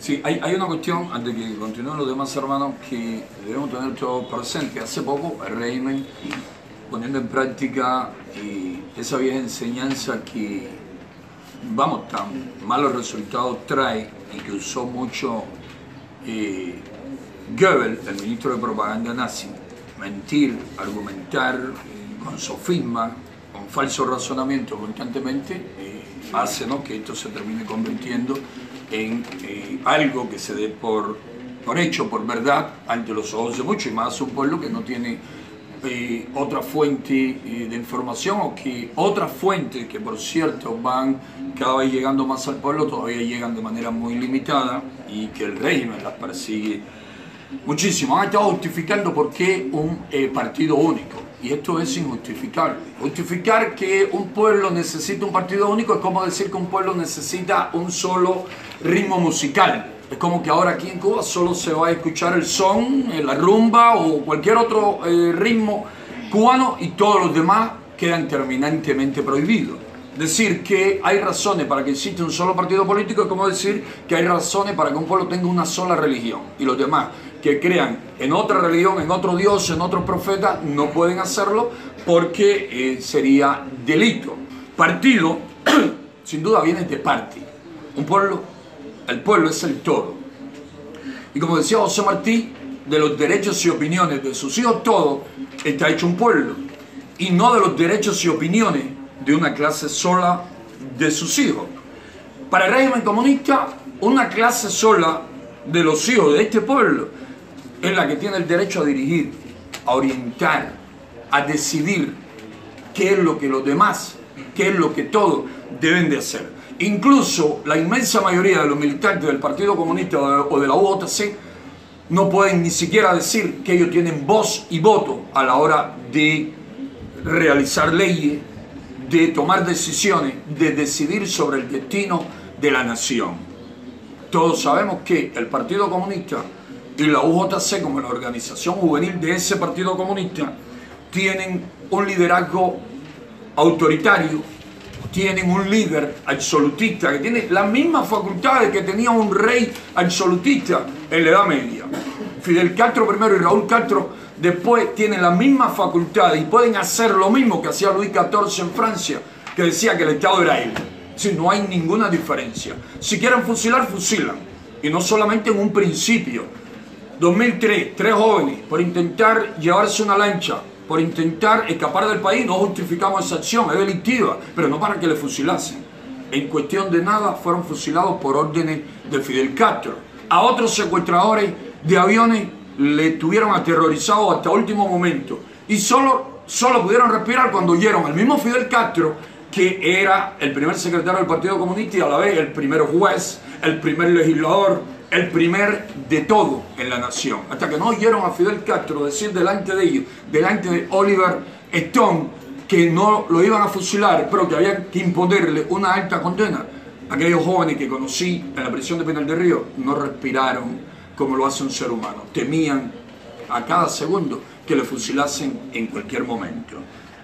Sí, hay una cuestión, antes de que continúen los demás hermanos, que debemos tener todos presente. Hace poco el régimen, poniendo en práctica esa vieja enseñanza que, vamos, tan malos resultados trae y que usó mucho Goebbels, el ministro de propaganda nazi, mentir, argumentar con sofisma, con falso razonamiento constantemente, hace, ¿no?, que esto se termine convirtiendo en algo que se dé por hecho, por verdad, ante los ojos de muchos, y más un pueblo que no tiene otra fuente de información, o que otras fuentes que, por cierto, van cada vez llegando más al pueblo, todavía llegan de manera muy limitada, y que el régimen las persigue muchísimo. Han estado justificando por qué un partido único, y esto es injustificable. Justificar que un pueblo necesita un partido único es como decir que un pueblo necesita un solo ritmo musical. Es como que ahora aquí en Cuba solo se va a escuchar el son, la rumba o cualquier otro ritmo cubano, y todos los demás quedan terminantemente prohibidos. Decir que hay razones para que exista un solo partido político es como decir que hay razones para que un pueblo tenga una sola religión, y los demás que crean en otra religión, en otro Dios, en otro profeta, no pueden hacerlo porque sería delito. Partido, sin duda, viene de party. Un pueblo, el pueblo es el todo. Y como decía José Martí, de los derechos y opiniones de sus hijos, todo está hecho un pueblo, y no de los derechos y opiniones de una clase sola de sus hijos. Para el régimen comunista, una clase sola de los hijos de este pueblo es la que tiene el derecho a dirigir, a orientar, a decidir qué es lo que los demás, qué es lo que todos deben de hacer. Incluso la inmensa mayoría de los militantes del Partido Comunista o de la UJC no pueden ni siquiera decir que ellos tienen voz y voto a la hora de realizar leyes, de tomar decisiones, de decidir sobre el destino de la nación. Todos sabemos que el Partido Comunista y la UJC, como la organización juvenil de ese Partido Comunista, tienen un liderazgo autoritario, tienen un líder absolutista que tiene las mismas facultades que tenía un rey absolutista en la Edad Media. Fidel Castro primero y Raúl Castro después tienen las mismas facultades y pueden hacer lo mismo que hacía Luis XIV en Francia, que decía que el Estado era él. Si no hay ninguna diferencia. Si quieren fusilar, fusilan. Y no solamente en un principio. 2003, 3 jóvenes, por intentar llevarse una lancha, por intentar escapar del país, no justificamos esa acción, es delictiva, pero no para que le fusilasen. En cuestión de nada fueron fusilados por órdenes de Fidel Castro. A otros secuestradores de aviones le tuvieron aterrorizado hasta último momento, y solo pudieron respirar cuando oyeron al mismo Fidel Castro, que era el primer secretario del Partido Comunista y a la vez el primer juez, el primer legislador, el primer de todo en la nación. Hasta que no oyeron a Fidel Castro decir delante de ellos, delante de Oliver Stone, que no lo iban a fusilar, pero que había que imponerle una alta condena. Aquellos jóvenes que conocí en la prisión de Penal del Río no respiraron como lo hace un ser humano. Temían a cada segundo que le fusilasen en cualquier momento.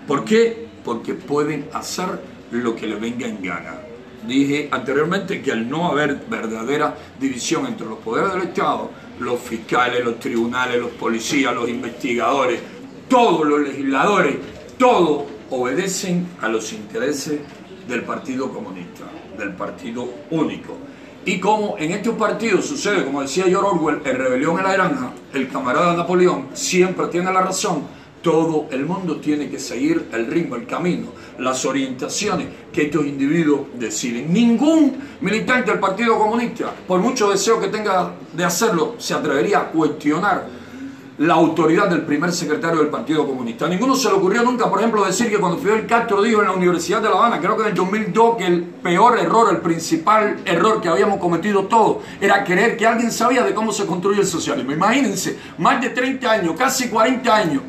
¿Por qué? Porque pueden hacer lo que les venga en gana. Dije anteriormente que al no haber verdadera división entre los poderes del Estado, los fiscales, los tribunales, los policías, los investigadores, todos los legisladores, todos obedecen a los intereses del Partido Comunista, del Partido Único. Y como en estos partidos sucede, como decía George Orwell, en Rebelión en la Granja, el camarada Napoleón siempre tiene la razón. Todo el mundo tiene que seguir el ritmo, el camino, las orientaciones que estos individuos deciden. Ningún militante del Partido Comunista, por mucho deseo que tenga de hacerlo, se atrevería a cuestionar la autoridad del primer secretario del Partido Comunista. A ninguno se le ocurrió nunca, por ejemplo, decir que cuando Fidel Castro dijo en la Universidad de La Habana, creo que en el 2002, que el peor error, el principal error que habíamos cometido todos, era creer que alguien sabía de cómo se construye el socialismo. Imagínense, más de 30 años, casi 40 años,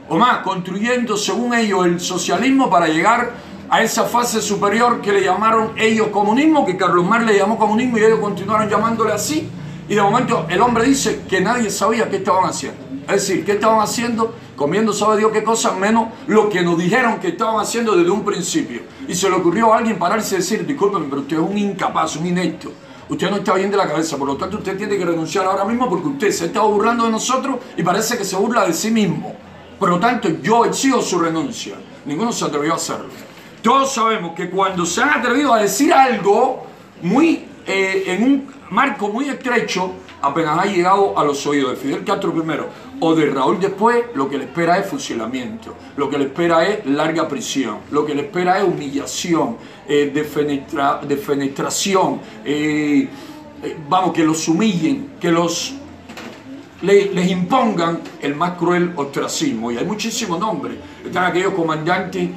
o más, construyendo según ellos el socialismo para llegar a esa fase superior que le llamaron ellos comunismo, que Carlos Marx le llamó comunismo y ellos continuaron llamándole así, y de momento el hombre dice que nadie sabía qué estaban haciendo. Es decir, qué estaban haciendo, comiendo sabe Dios qué cosa, menos lo que nos dijeron que estaban haciendo desde un principio. Y se le ocurrió a alguien pararse y decir, discúlpeme, pero usted es un incapaz, un inepto, usted no está bien de la cabeza, por lo tanto usted tiene que renunciar ahora mismo porque usted se está burlando de nosotros y parece que se burla de sí mismo. Por lo tanto, yo exijo su renuncia. Ninguno se atrevió a hacerlo. Todos sabemos que cuando se han atrevido a decir algo muy en un marco muy estrecho, apenas ha llegado a los oídos de Fidel Castro primero o de Raúl después, lo que le espera es fusilamiento, lo que le espera es larga prisión, lo que le espera es humillación, defenestración, vamos, que los humillen, que les impongan el más cruel ostracismo. Y hay muchísimos nombres. Están aquellos comandantes,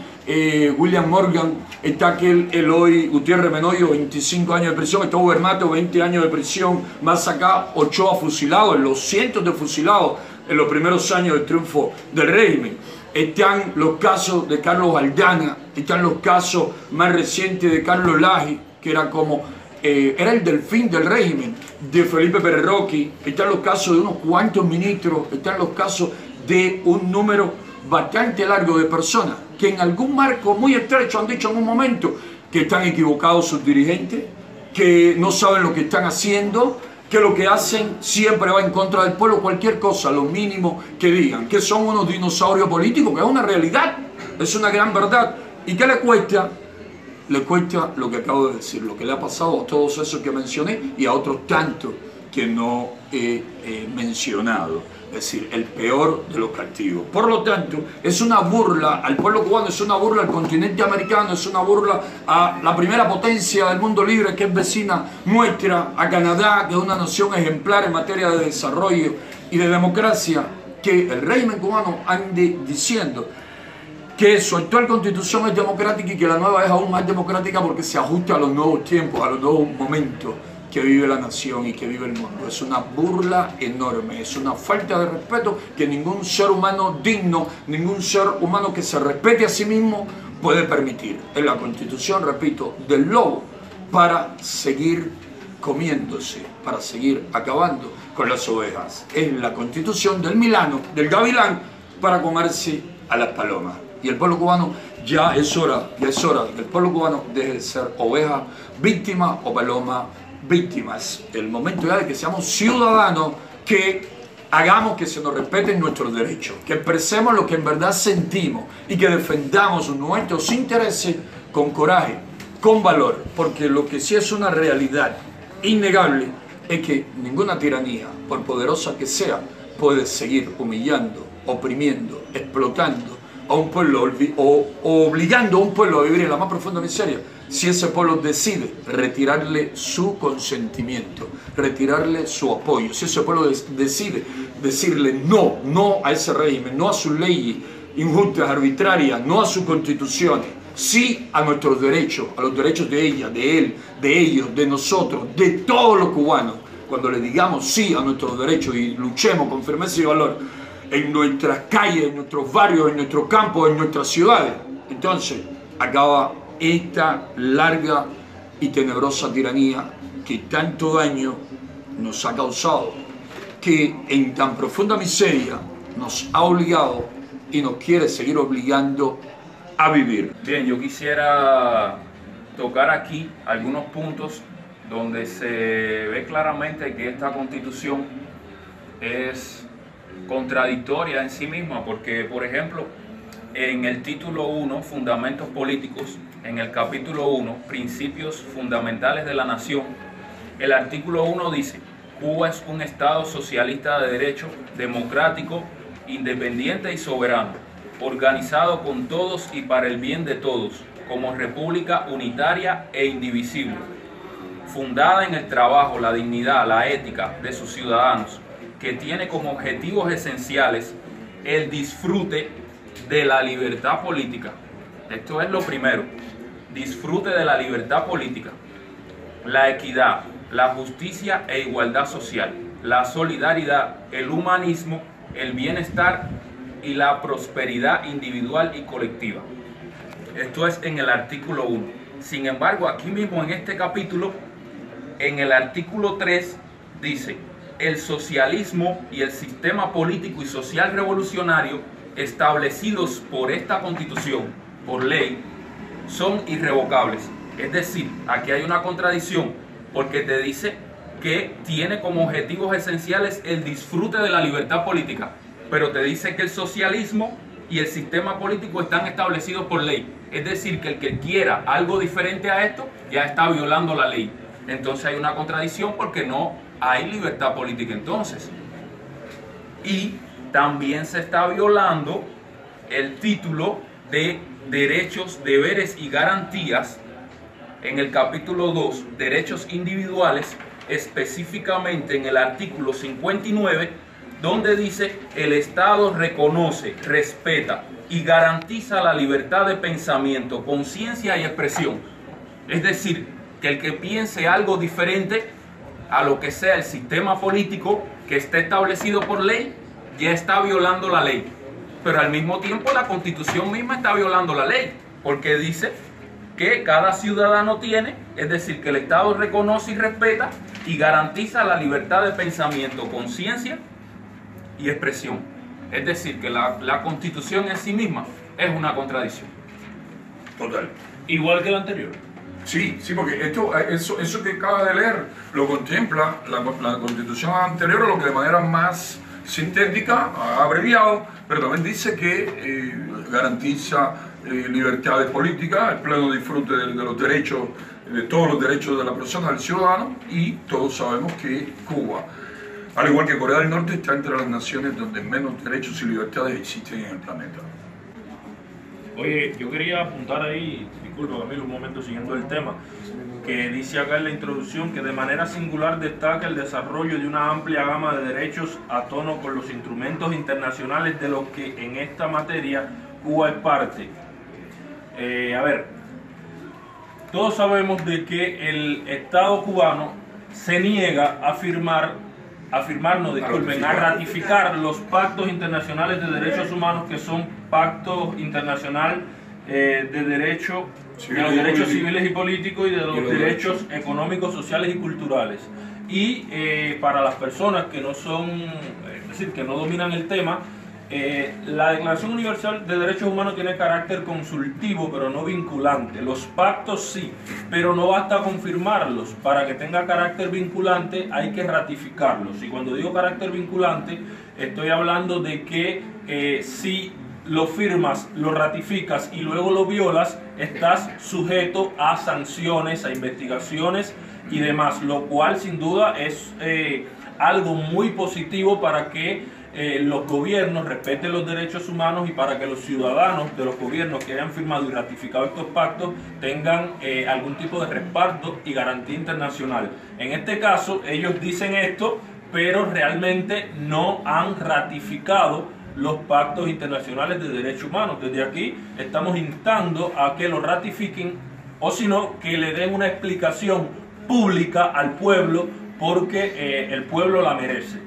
William Morgan, está aquel Eloy Gutiérrez Menoyo, 25 años de prisión, está Ubermato, 20 años de prisión, más acá Ochoa fusilado, en los cientos de fusilados en los primeros años del triunfo del régimen. Están los casos de Carlos Aldana, están los casos más recientes de Carlos Lage, que era como era el delfín del régimen, de Felipe Pérez Roque, están los casos de unos cuantos ministros, están los casos de un número bastante largo de personas que en algún marco muy estrecho han dicho en un momento que están equivocados sus dirigentes, que no saben lo que están haciendo, que lo que hacen siempre va en contra del pueblo, cualquier cosa, lo mínimo que digan, que son unos dinosaurios políticos, que es una realidad, es una gran verdad. ¿Y qué le cuesta? Le cuesta lo que acabo de decir, lo que le ha pasado a todos esos que mencioné y a otros tantos que no he mencionado. Es decir, el peor de los castigos. Por lo tanto, es una burla al pueblo cubano, es una burla al continente americano, es una burla a la primera potencia del mundo libre que es vecina nuestra, a Canadá, que es una nación ejemplar en materia de desarrollo y de democracia, que el régimen cubano ande diciendo que su actual constitución es democrática y que la nueva es aún más democrática porque se ajusta a los nuevos tiempos, a los nuevos momentos que vive la nación y que vive el mundo. Es una burla enorme, es una falta de respeto que ningún ser humano digno, ningún ser humano que se respete a sí mismo puede permitir. Es la constitución, repito, del lobo para seguir comiéndose, para seguir acabando con las ovejas. Es la constitución del milano, del gavilán, para comerse a las palomas. Y el pueblo cubano ya es hora de que el pueblo cubano deje de ser oveja víctima o paloma víctima. Es el momento ya de que seamos ciudadanos, que hagamos que se nos respeten nuestros derechos, que expresemos lo que en verdad sentimos y que defendamos nuestros intereses con coraje, con valor, porque lo que sí es una realidad innegable es que ninguna tiranía, por poderosa que sea, puede seguir humillando, oprimiendo, explotando a un pueblo o obligando a un pueblo a vivir en la más profunda miseria, si ese pueblo decide retirarle su consentimiento, retirarle su apoyo, si ese pueblo decide decirle no a ese régimen, no a sus leyes injustas, arbitrarias, no a sus constituciones, sí a nuestros derechos, a los derechos de ella, de él, de ellos, de nosotros, de todos los cubanos. Cuando le digamos sí a nuestros derechos y luchemos con firmeza y valor en nuestras calles, en nuestros barrios, en nuestros campos, en nuestras ciudades, entonces acaba esta larga y tenebrosa tiranía que tanto daño nos ha causado, que en tan profunda miseria nos ha obligado y nos quiere seguir obligando a vivir. Bien, yo quisiera tocar aquí algunos puntos donde se ve claramente que esta constitución es contradictoria en sí misma, porque, por ejemplo, en el título 1, Fundamentos Políticos, en el capítulo 1, Principios Fundamentales de la Nación, el artículo 1 dice: Cuba es un Estado socialista de derecho, democrático, independiente y soberano, organizado con todos y para el bien de todos, como república unitaria e indivisible, fundada en el trabajo, la dignidad, la ética de sus ciudadanos, que tiene como objetivos esenciales el disfrute de la libertad política. Esto es lo primero: disfrute de la libertad política, la equidad, la justicia e igualdad social, la solidaridad, el humanismo, el bienestar y la prosperidad individual y colectiva. Esto es en el artículo 1. Sin embargo, aquí mismo en este capítulo, en el artículo 3, dice: el socialismo y el sistema político y social revolucionario establecidos por esta Constitución, por ley, son irrevocables. Es decir, aquí hay una contradicción, porque te dice que tiene como objetivos esenciales el disfrute de la libertad política, pero te dice que el socialismo y el sistema político están establecidos por ley. Es decir, que el que quiera algo diferente a esto ya está violando la ley. Entonces hay una contradicción porque no hay libertad política entonces. Y también se está violando el título de derechos, deberes y garantías en el capítulo 2, derechos individuales, específicamente en el artículo 59, donde dice: el Estado reconoce, respeta y garantiza la libertad de pensamiento, conciencia y expresión. Es decir, que el que piense algo diferente a lo que sea el sistema político que esté establecido por ley, ya está violando la ley. Pero al mismo tiempo la Constitución misma está violando la ley, porque dice que cada ciudadano tiene, es decir, que el Estado reconoce y respeta y garantiza la libertad de pensamiento, conciencia y expresión. Es decir, que la Constitución en sí misma es una contradicción. Total. Igual que la anterior. Sí, sí, porque eso que acaba de leer lo contempla la Constitución anterior, lo que de manera más sintética ha abreviado, pero también dice que garantiza libertades políticas, el pleno disfrute de los derechos, de todos los derechos de la persona, del ciudadano, y todos sabemos que Cuba, al igual que Corea del Norte, está entre las naciones donde menos derechos y libertades existen en el planeta. Oye, yo quería apuntar ahí, disculpa Camilo, un momento siguiendo el tema, que dice acá en la introducción que de manera singular destaca el desarrollo de una amplia gama de derechos a tono con los instrumentos internacionales de los que en esta materia Cuba es parte. A ver, todos sabemos de que el Estado cubano se niega a ratificar los pactos internacionales de derechos humanos, que son pactos internacional de los derechos civiles y políticos y de los derechos económicos, sociales y culturales. Y para las personas que no son, es decir, que no dominan el tema, la Declaración Universal de Derechos Humanos tiene carácter consultivo, pero no vinculante. Los pactos sí, pero no basta con firmarlos. Para que tenga carácter vinculante hay que ratificarlos. Y cuando digo carácter vinculante, estoy hablando de que si lo firmas, lo ratificas y luego lo violas, estás sujeto a sanciones, a investigaciones y demás, lo cual sin duda es algo muy positivo para que los gobiernos respeten los derechos humanos y para que los ciudadanos de los gobiernos que hayan firmado y ratificado estos pactos tengan algún tipo de respaldo y garantía internacional. En este caso, ellos dicen esto, pero realmente no han ratificado los pactos internacionales de derechos humanos. Desde aquí estamos instando a que lo ratifiquen, o si no, que le den una explicación pública al pueblo, porque el pueblo la merece.